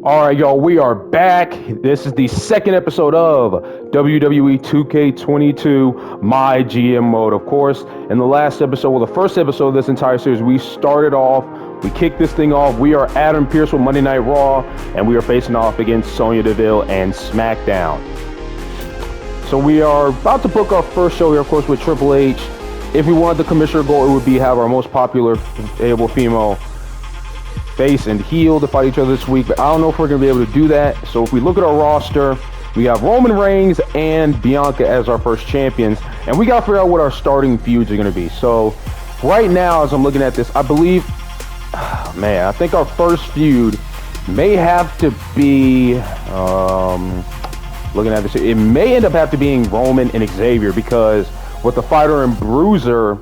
All right, y'all, we are back. This is the second episode of WWE 2K22 MyGM mode. Of course, in the last episode, well, the first episode of this entire series, we started off, we kicked this thing off. We are Adam Pearce with Monday Night Raw, and we are facing off against Sonya Deville and SmackDown. So we are about to book our first show here, of course, with Triple H. If we wanted the commissioner goal, it would be have our most popular able female face and heel to fight each other this week, but I don't know if we're going to be able to do that. So if we look at our roster, we have Roman Reigns and Bianca as our first champions, and we got to figure out what our starting feuds are going to be. So right now, as I'm looking at this, I believe, I think our first feud may have to be, looking at this, it may end up have to being Roman and Xavier, because with the Fighter and Bruiser,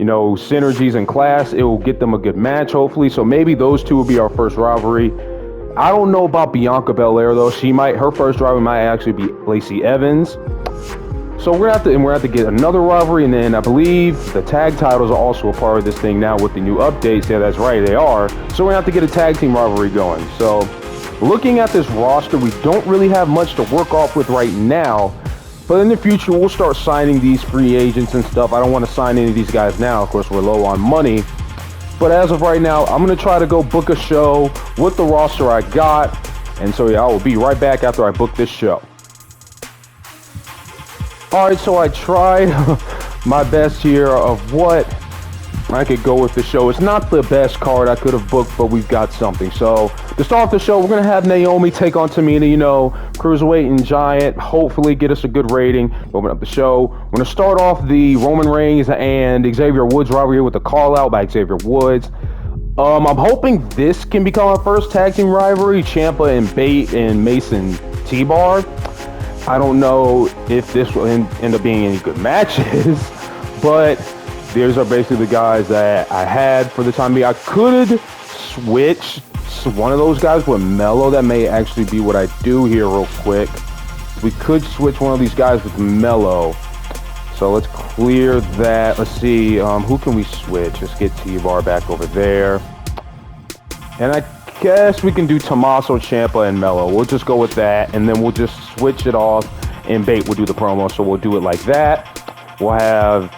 synergies in class, it will get them a good match, hopefully. So maybe those two will be our first rivalry. I don't know about Bianca Belair, though. Her first rivalry might actually be Lacey Evans. So we're gonna have to get another rivalry, and then I believe the tag titles are also a part of this thing now with the new updates. Yeah, that's right, they are. So we're gonna have to get a tag team rivalry going. So looking at this roster, we don't really have much to work off with right now. But in the future, we'll start signing these free agents and stuff. I don't want to sign any of these guys now. Of course, we're low on money. But as of right now, I'm going to try to go book a show with the roster I got. And so, yeah, I will be right back after I book this show. All right, so I tried my best here of what I could go with the show. It's not the best card I could have booked, but we've got something. So to start off the show, we're going to have Naomi take on Tamina, cruiserweight and giant, hopefully get us a good rating, open up the show. We're going to start off the Roman Reigns and Xavier Woods rivalry here with a call out by Xavier Woods. I'm hoping this can become our first tag team rivalry, Ciampa and Bate and Mason T-Bar. I don't know if this will end up being any good matches, but these are basically the guys that I had for the time being. I could switch one of those guys with Mello. That may actually be what I do here real quick. We could switch one of these guys with Mello. So let's clear that. Let's see, who can we switch? Let's get T-Bar back over there. And I guess we can do Tommaso, Ciampa, and Mello. We'll just go with that, and then we'll just switch it off, and Bate will do the promo. So we'll do it like that. We'll have,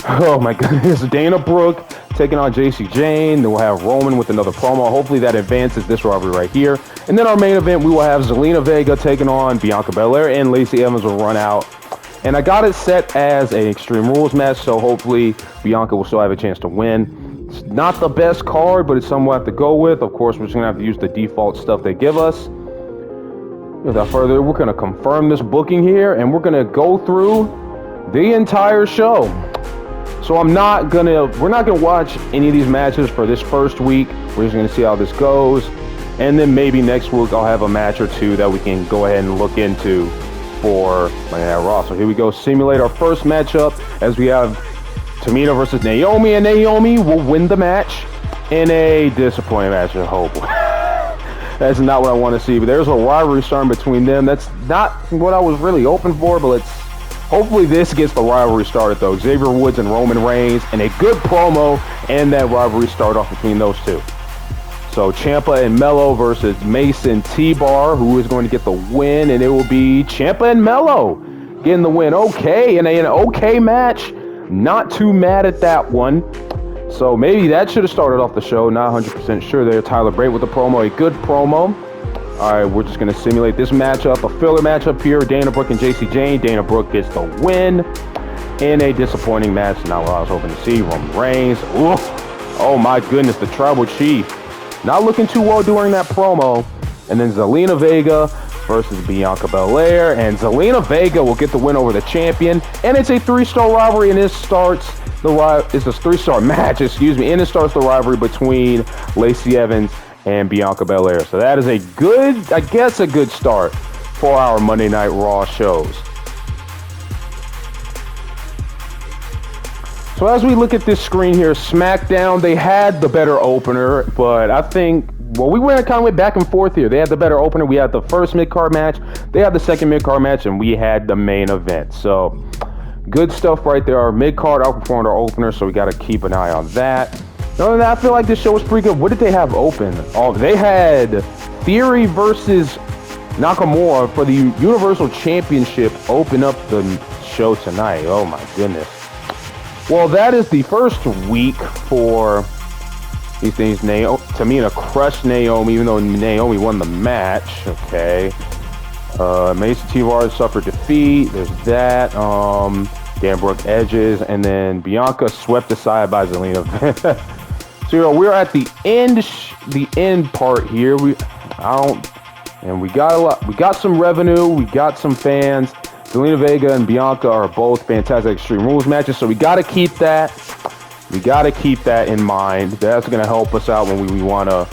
oh my goodness, Dana Brooke taking on JC Jane. Then we'll have Roman with another promo. Hopefully that advances this rivalry right here. And then our main event, we will have Zelina Vega taking on Bianca Belair, and Lacey Evans will run out. And I got it set as an Extreme Rules match, so hopefully Bianca will still have a chance to win. It's not the best card, but it's something we'll have to go with. Of course, we're just going to have to use the default stuff they give us. Without further ado, we're going to confirm this booking here, and we're going to go through the entire show. So we're not gonna watch any of these matches for this first week. We're just gonna see how this goes, and then maybe next week I'll have a match or two that we can go ahead and look into for Monday Night Raw. So here we go, simulate our first matchup as we have Tamina versus Naomi, and Naomi will win the match in a disappointing match. I hope. That's not what I want to see, but there's a rivalry starting between them. That's not what I was really hoping for, but hopefully this gets the rivalry started, though. Xavier Woods and Roman Reigns, and a good promo, and that rivalry start off between those two. So Ciampa and Mello versus Mason T-Bar, who is going to get the win, and it will be Ciampa and Mello getting the win. Okay, and an okay match. Not too mad at that one. So maybe that should have started off the show. Not 100% sure there. Tyler Bate with the promo, a good promo. All right, we're just going to simulate this matchup, a filler matchup here. Dana Brooke and JC Jane. Dana Brooke gets the win in a disappointing match. Not what I was hoping to see. Roman Reigns. Ooh. Oh, my goodness, the Tribal Chief. Not looking too well during that promo. And then Zelina Vega versus Bianca Belair. And Zelina Vega will get the win over the champion. And it's a 3-star rivalry, and it's a 3-star match, and it starts the rivalry between Lacey Evans and Bianca Belair. So that is a good start for our Monday Night Raw shows. So as we look at this screen here, SmackDown, they had the better opener, but I think, we went back and forth here. They had the better opener. We had the first mid-card match. They had the second mid-card match, and we had the main event. So good stuff right there. Our mid-card outperformed our opener, so we got to keep an eye on that. Other than that, I feel like this show was pretty good. What did they have open? Oh, they had Theory versus Nakamura for the Universal Championship open up the show tonight. Oh my goodness. Well, that is the first week for these things. Tamina crushed Naomi, even though Naomi won the match. Okay. Mason T-Bar suffered defeat. There's that. Dan Brooke edges, and then Bianca swept aside by Zelina. So we're at the end part here. We got a lot. We got some revenue. We got some fans. Zelina Vega and Bianca are both fantastic Extreme Rules matches, so we got to keep that. We got to keep that in mind. That's going to help us out when we want to,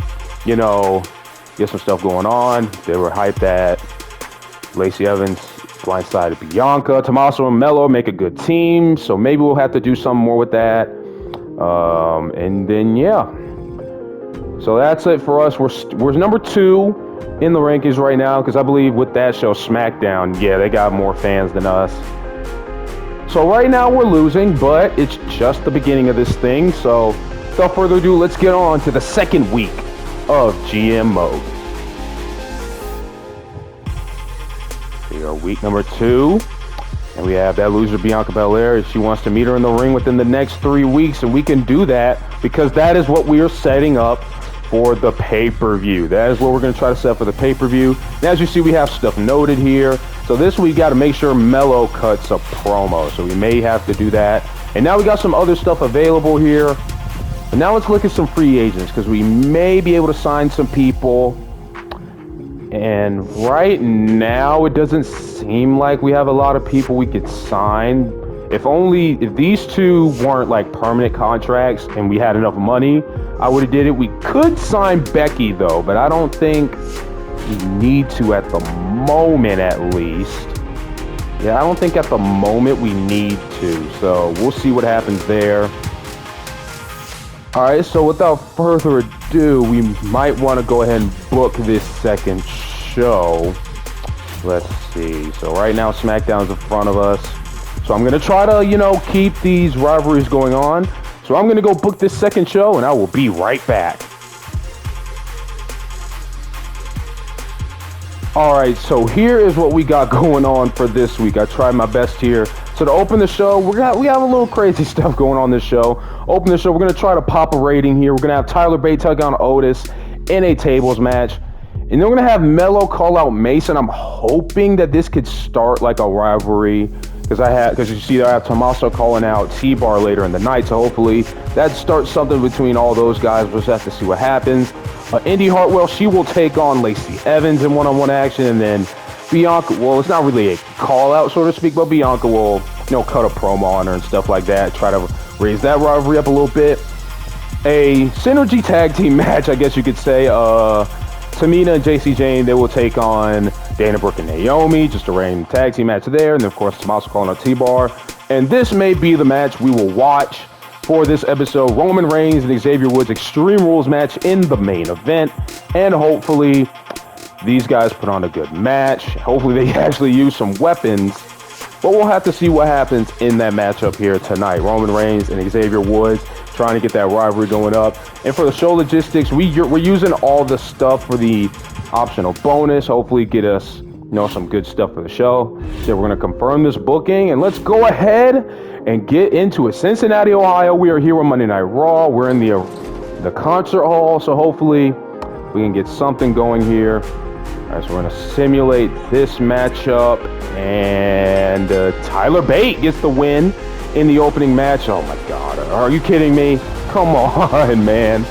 get some stuff going on. They were hyped that Lacey Evans blindsided Bianca. Tommaso and Mello make a good team, so maybe we'll have to do something more with that. And then, yeah. So that's it for us. We're number 2 in the rankings right now, because I believe with that show, SmackDown, yeah, they got more fans than us. So right now we're losing, but it's just the beginning of this thing. So without further ado, let's get on to the second week of GM mode. We are week number 2, and we have that loser Bianca Belair. She wants to meet her in the ring within the next 3 weeks, and we can do that because that is what we are setting up for the pay-per-view. That is what we're going to try to set for the pay-per-view. And as you see, we have stuff noted here. So this week, got to make sure Mello cuts a promo. So we may have to do that. And now we got some other stuff available here. And now let's look at some free agents, because we may be able to sign some people. And right now, it doesn't seem like we have a lot of people we could sign. If these two weren't like permanent contracts and we had enough money, I would have did it. We could sign Becky though, but I don't think we need to at the moment, at least. Yeah, I don't think at the moment we need to. So we'll see what happens there. All right, so without further ado, we might want to go ahead and book this second show. Let's see. So right now, SmackDown's in front of us. So I'm going to try to, keep these rivalries going on. So I'm going to go book this second show, and I will be right back. All right, so here is what we got going on for this week. I tried my best here. So to open the show, we have a little crazy stuff going on this show. Open the show, we're going to try to pop a rating here. We're going to have Tyler Bate take on Otis in a tables match. And then we're going to have Mello call out Mason. I'm hoping that this could start like a rivalry. Because you see, I have Tommaso calling out T-Bar later in the night, so hopefully that starts something between all those guys. We'll just have to see what happens. Indy Hartwell, she will take on Lacey Evans in one-on-one action, and then Bianca, well, it's not really a call-out, so to speak, but Bianca will, cut a promo on her and stuff like that, try to raise that rivalry up a little bit. A synergy tag team match, I guess you could say. Tamina and JC Jane, they will take on Dana Brooke and Naomi, just a reign tag team match there. And then, of course, Tommaso calling out T-Bar. And this may be the match we will watch for this episode. Roman Reigns and Xavier Woods Extreme Rules match in the main event. And hopefully these guys put on a good match. Hopefully they actually use some weapons. But we'll have to see what happens in that matchup here tonight. Roman Reigns and Xavier Woods trying to get that rivalry going up. And for the show logistics, we're using all the stuff for the optional bonus. Hopefully get us, some good stuff for the show. So we're going to confirm this booking, and let's go ahead and get into it. Cincinnati, Ohio. We are here on Monday Night Raw. We're in the concert hall, so hopefully we can get something going here. All right, so we're going to simulate this matchup, and Tyler Bate gets the win in the opening match. Oh my God, are you kidding me? Come on, man.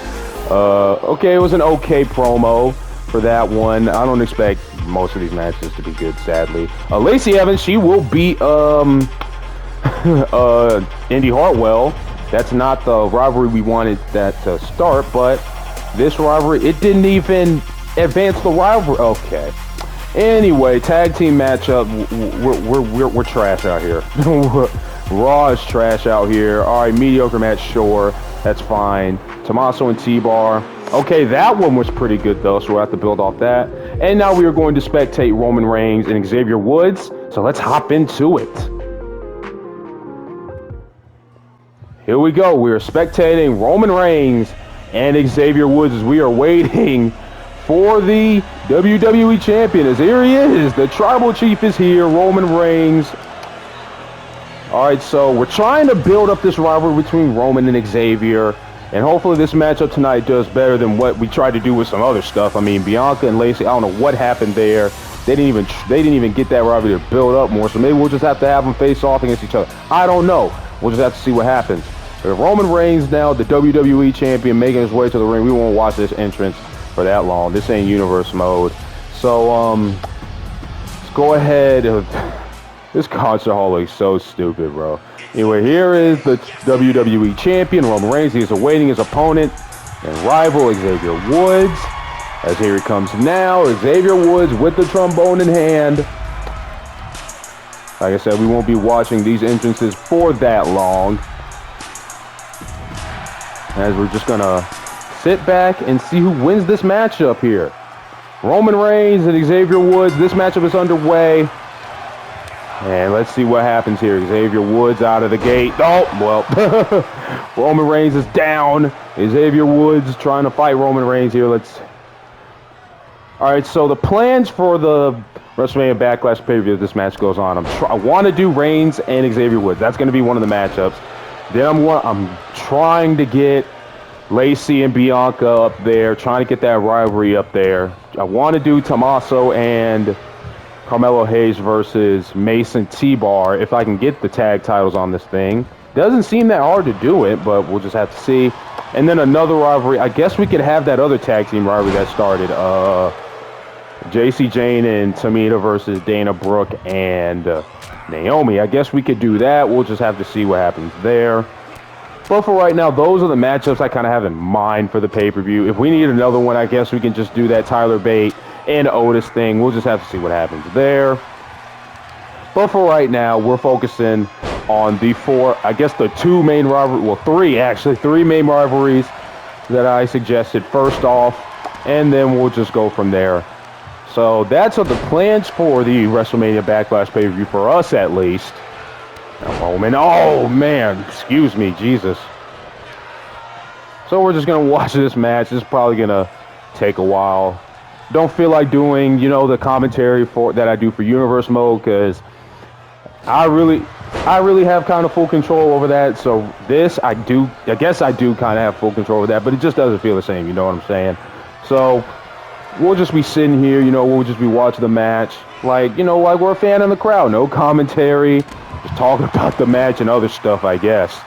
Okay, it was an okay promo for that one. I don't expect most of these matches to be good, sadly. Lacey Evans, she will beat Indy Hartwell. That's not the rivalry we wanted that to start, but this rivalry, it didn't even advance the rivalry. Okay. Anyway, tag team matchup. We're trash out here. Raw is trash out here. All right, mediocre match, sure. That's fine. Tommaso and T-Bar. Okay, that one was pretty good, though, so we'll have to build off that. And now we are going to spectate Roman Reigns and Xavier Woods. So let's hop into it. here we go. We are spectating Roman Reigns and Xavier Woods as we are waiting for the WWE Champion. As here he is. The Tribal Chief is here. Roman Reigns. All right, so we're trying to build up this rivalry between Roman and Xavier. And hopefully this matchup tonight does better than what we tried to do with some other stuff. I mean, Bianca and Lacey, I don't know what happened there. They didn't even get that rivalry to build up more. So maybe we'll just have to have them face off against each other. I don't know. We'll just have to see what happens. But Roman Reigns now, the WWE Champion, making his way to the ring. We won't watch this entrance for that long. This ain't universe mode. So let's go ahead. This concert hall is so stupid, bro. Anyway, here is the WWE Champion, Roman Reigns. He is awaiting his opponent and rival, Xavier Woods. As here he comes now, Xavier Woods with the trombone in hand. Like I said, we won't be watching these entrances for that long. As we're just going to sit back and see who wins this matchup here. Roman Reigns and Xavier Woods. This matchup is underway. And let's see what happens here. Xavier Woods out of the gate. Oh, well. Roman Reigns is down. Xavier Woods trying to fight Roman Reigns here. All right, so the plans for the WrestleMania Backlash pay-per-view as this match goes on. I want to do Reigns and Xavier Woods. That's going to be one of the matchups. Then I'm trying to get Lacey and Bianca up there, trying to get that rivalry up there. I want to do Tommaso and Carmelo Hayes versus Mason T-Bar if I can get the tag titles on this thing. Doesn't seem that hard to do it, but we'll just have to see. And then another rivalry. I guess we could have that other tag team rivalry that started. JC Jane and Tamina versus Dana Brooke and Naomi. I guess we could do that. We'll just have to see what happens there. But for right now, those are the matchups I kind of have in mind for the pay-per-view. If we need another one, I guess we can just do that Tyler Bate and Otis thing. We'll just have to see what happens there. But for right now, we're focusing on the two main rivalries. Well, three main rivalries that I suggested first off. And then we'll just go from there. So that's what the plans for the WrestleMania Backlash pay-per-view for us, at least. Now, Roman, oh man, excuse me, Jesus. So we're just gonna watch this match. This is probably gonna take a while. Don't feel like doing, the commentary that I do for Universe Mode, because I really have kind of full control over that. So this, I guess I do kind of have full control over that, but it just doesn't feel the same. You know what I'm saying? So we'll just be sitting here, we'll just be watching the match. Like we're a fan in the crowd. No commentary. Just talking about the match and other stuff, I guess.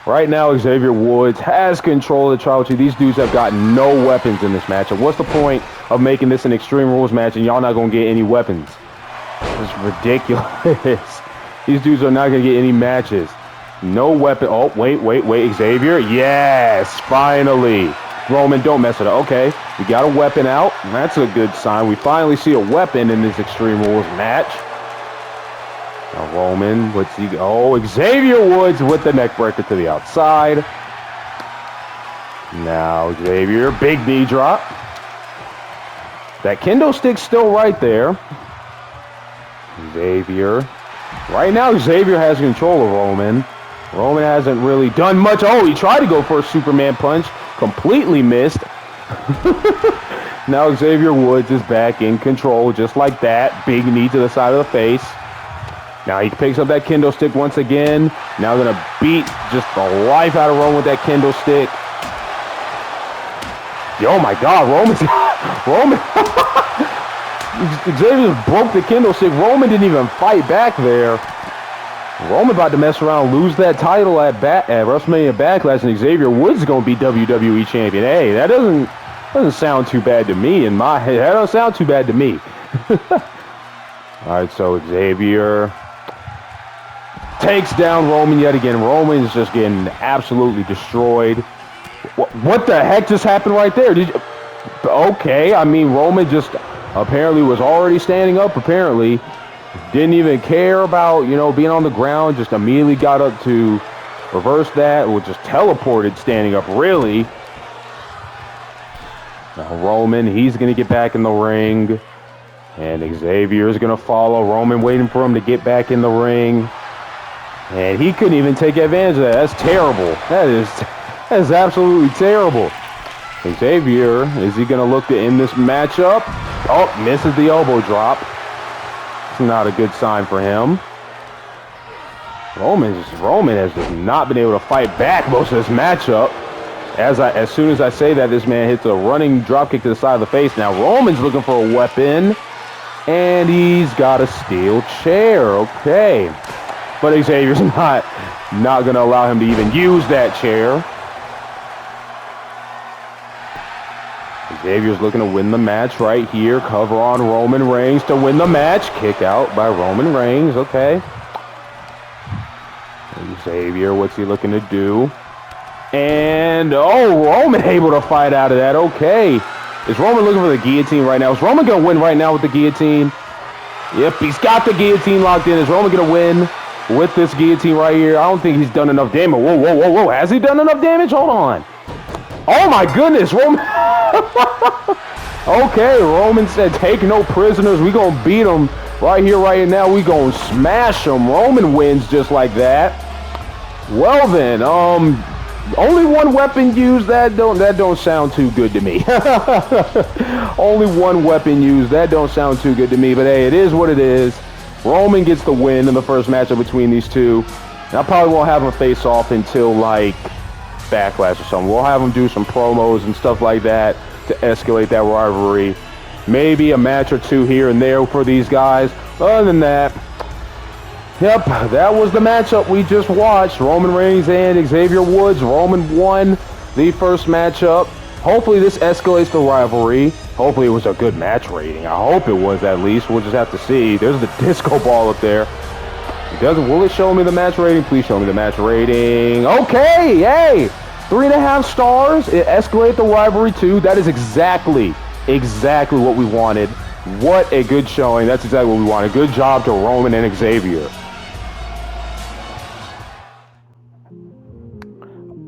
Right now, Xavier Woods has control of the Tribal Chief. These dudes have got no weapons in this matchup. What's the point of making this an Extreme Rules match and y'all not going to get any weapons? It's ridiculous. These dudes are not going to get any matches. No weapon. Oh, wait. Xavier? Yes, finally. Roman, don't mess it up. Okay, we got a weapon out. That's a good sign. We finally see a weapon in this Extreme Rules match. Now Roman, what's he? Oh, Xavier Woods with the neck breaker to the outside. Now Xavier, big knee drop. That kendo stick's still right there. Xavier. Right now, Xavier has control of Roman. Roman hasn't really done much. Oh, he tried to go for a Superman punch. Completely missed. Now Xavier Woods is back in control just like that. Big knee to the side of the face. Now he picks up that kendo stick once again. Now going to beat just the life out of Roman with that kendo stick. Oh my God, Roman. Xavier just broke the kendo stick. Roman didn't even fight back there. Roman about to mess around, lose that title at WrestleMania Backlash, and Xavier Woods is going to be WWE Champion. Hey, that doesn't sound too bad to me in my head. That doesn't sound too bad to me. All right, so Xavier takes down Roman yet again. Roman is just getting absolutely destroyed. What the heck just happened right there? Okay, I mean, Roman just apparently was already standing up, apparently. Didn't even care about, being on the ground. Just immediately got up to reverse that, or just teleported standing up, really. Now Roman, he's going to get back in the ring. And Xavier is going to follow. Roman waiting for him to get back in the ring. And he couldn't even take advantage of that. That's terrible. That is absolutely terrible. Xavier, is he going to look to end this matchup? Oh, misses the elbow drop. It's not a good sign for him. Roman has just not been able to fight back most of this matchup. As soon as I say that, this man hits a running dropkick to the side of the face. Now Roman's looking for a weapon. And he's got a steel chair. Okay. But Xavier's not going to allow him to even use that chair. Xavier's looking to win the match right here. Cover on Roman Reigns to win the match. Kick out by Roman Reigns. Okay. Xavier, what's he looking to do? And, oh, Roman able to fight out of that. Okay. Is Roman looking for the guillotine right now? Is Roman going to win right now with the guillotine? Yep, he's got the guillotine locked in. Is Roman going to win with this guillotine right here? I don't think he's done enough damage. Whoa, whoa, whoa, whoa. Has he done enough damage? Hold on. Oh, my goodness. Roman. Okay, Roman said, take no prisoners. We going to beat him right here, right now. We going to smash him. Roman wins just like that. Well, then, only one weapon used. That don't sound too good to me. Only one weapon used. That don't sound too good to me. But hey, it is what it is. Roman gets the win in the first matchup between these two. And I probably won't have them face off until like Backlash or something. We'll have them do some promos and stuff like that to escalate that rivalry. Maybe a match or two here and there for these guys. Other than that, yep, that was the matchup we just watched. Roman Reigns and Xavier Woods. Roman won the first matchup. Hopefully this escalates the rivalry. Hopefully it was a good match rating. I hope it was at least. We'll just have to see. There's the disco ball up there. Will it show me the match rating? Please show me the match rating. Okay, hey, 3.5 stars. It escalated the rivalry too. That is exactly what we wanted. What a good showing. That's exactly what we wanted. Good job to Roman and Xavier.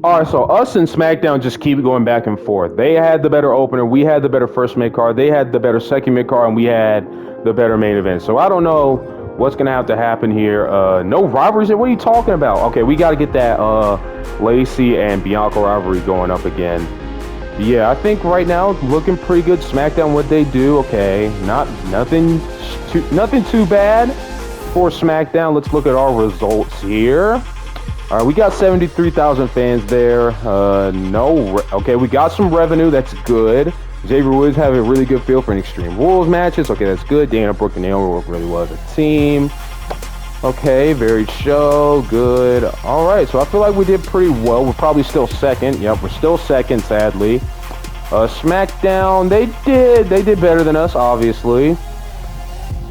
All right, so us and SmackDown just keep going back and forth. They had the better opener. We had the better first mid card. They had the better second mid card, and we had the better main event. So I don't know what's going to have to happen here. No rivalries. What are you talking about? Okay, we got to get that Lacey and Bianca rivalry going up again. Yeah, I think right now looking pretty good. SmackDown, what they do, okay, nothing too bad for SmackDown. Let's look at our results here. All right, we got 73,000 fans there. Okay, we got some revenue. That's good. Xavier Woods have a really good feel for an Extreme Rules matches. Okay, that's good. Dana Brooke and Naomi work really well as a team. Okay, very show. Good. All right, so I feel like we did pretty well. We're probably still second. Yep, we're still second, sadly. SmackDown, they did better than us, obviously.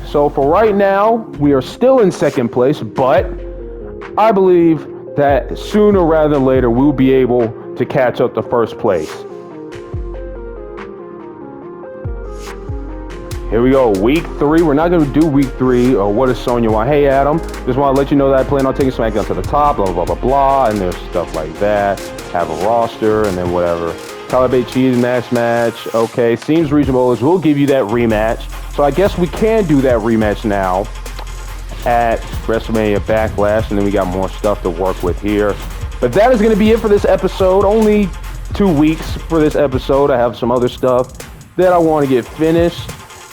So for right now, we are still in second place, but I believe that sooner rather than later, we'll be able to catch up to first place. Here we go, week 3. We're not going to do week 3 or what does Sonya want. Hey, Adam, just want to let you know that I plan on taking SmackDown to the top, blah, blah, blah, blah, and there's stuff like that. Have a roster and then whatever. Tyler Bate Cheese match. Okay, seems reasonable. We'll give you that rematch. So I guess we can do that rematch now at WrestleMania Backlash, and then we got more stuff to work with here. But that is going to be it for this episode. Only 2 weeks for this episode. I have some other stuff that I want to get finished.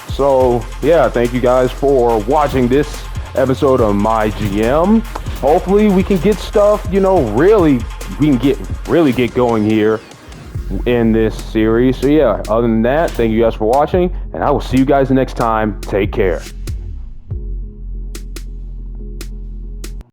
So, yeah, thank you guys for watching this episode of MyGM. Hopefully we can get stuff, really get going here in this series. So, yeah, other than that, thank you guys for watching, and I will see you guys next time. Take care.